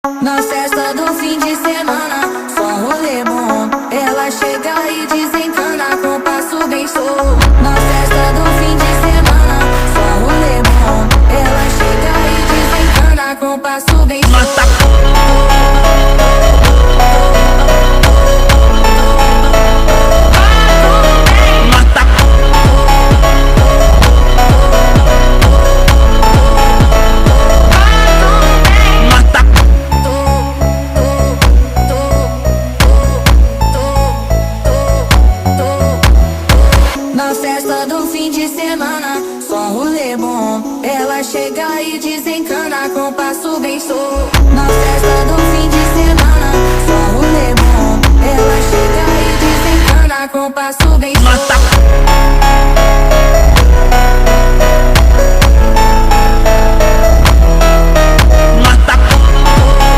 Na festa do fim de semana, só rolê bom. Ela chega e desencana com passo bem solto. Na festa do fim de semana, só rolê bom. Ela chega e desencana com passo bem solto.